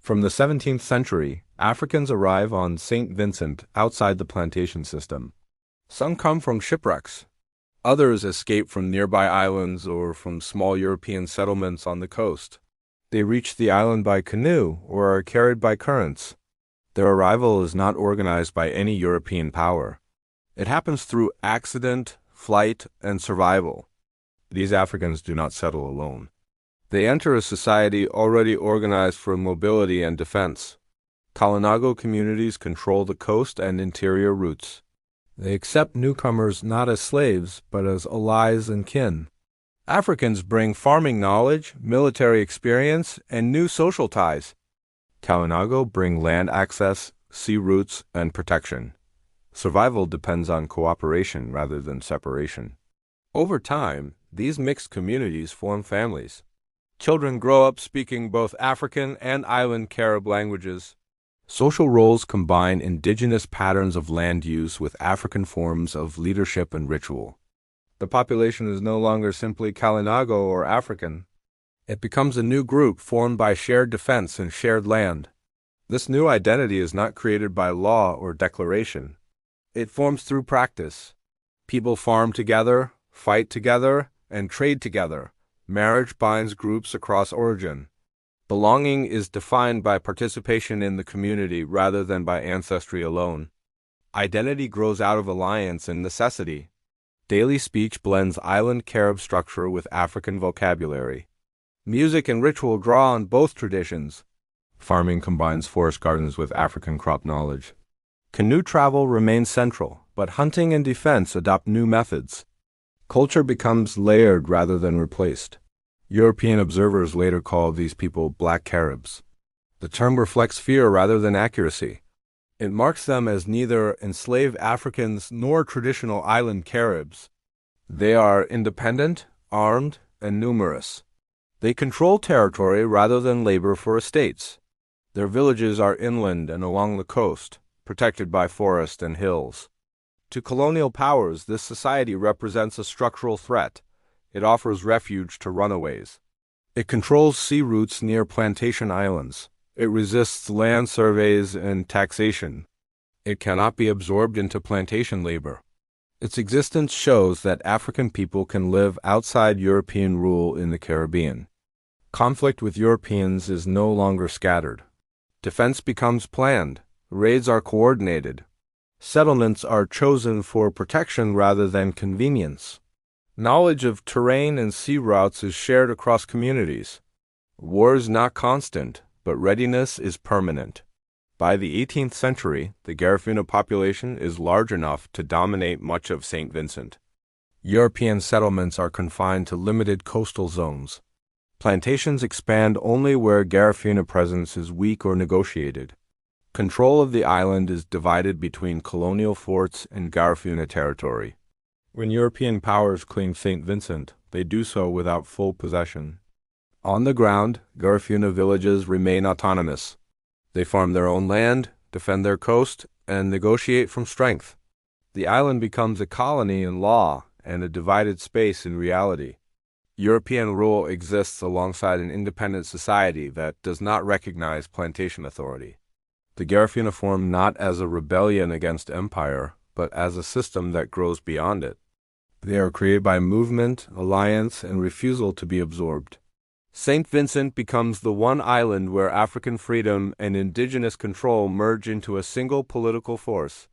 From the 17th century, Africans arrive on Saint Vincent outside the plantation system. Some come from shipwrecks. Others escape from nearby islands or from small European settlements on the coast. They reach the island by canoe or are carried by currents. Their arrival is not organized by any European power. It happens through accident, flight, and survival. These Africans do not settle alone. They enter a society already organized for mobility and defense. Kalinago communities control the coast and interior routes. They accept newcomers not as slaves, but as allies and kin. Africans bring farming knowledge, military experience, and new social ties. Kalinago bring land access, sea routes, and protection. Survival depends on cooperation rather than separation. Over time, these mixed communities form families. Children grow up speaking both African and island Carib languages. Social roles combine indigenous patterns of land use with African forms of leadership and ritual. The population is no longer simply Kalinago or African. It becomes a new group formed by shared defense and shared land. This new identity is not created by law or declaration. It forms through practice. People farm together, fight together, and trade together. Marriage binds groups across origin. Belonging is defined by participation in the community rather than by ancestry alone. Identity grows out of alliance and necessity. Daily speech blends island Carib structure with African vocabulary. Music and ritual draw on both traditions. Farming combines forest gardens with African crop knowledge. Canoe travel remains central, but hunting and defense adopt new methods. Culture becomes layered rather than replaced. European observers later called these people Black Caribs. The term reflects fear rather than accuracy. It marks them as neither enslaved Africans nor traditional island Caribs. They are independent, armed, and numerous. They control territory rather than labor for estates. Their villages are inland and along the coast, protected by forest and hills. To colonial powers, this society represents a structural threat. It offers refuge to runaways. It controls sea routes near plantation islands. It resists land surveys and taxation. It cannot be absorbed into plantation labor. Its existence shows that African people can live outside European rule in the Caribbean. Conflict with Europeans is no longer scattered. Defense becomes planned. Raids are coordinated. Settlements are chosen for protection rather than convenience. Knowledge of terrain and sea routes is shared across communities. War is not constant, but readiness is permanent. By the 18th century, the Garifuna population is large enough to dominate much of Saint Vincent. European settlements are confined to limited coastal zones. Plantations expand only where Garifuna presence is weak or negotiated. Control of the island is divided between colonial forts and Garifuna territory. When European powers claim Saint Vincent, they do so without full possession. On the ground, Garifuna villages remain autonomous. They farm their own land, defend their coast, and negotiate from strength. The island becomes a colony in law and a divided space in reality. European rule exists alongside an independent society that does not recognize plantation authority. The Garifuna form not as a rebellion against empire, but as a system that grows beyond it. They are created by movement, alliance, and refusal to be absorbed. Saint Vincent becomes the one island where African freedom and indigenous control merge into a single political force.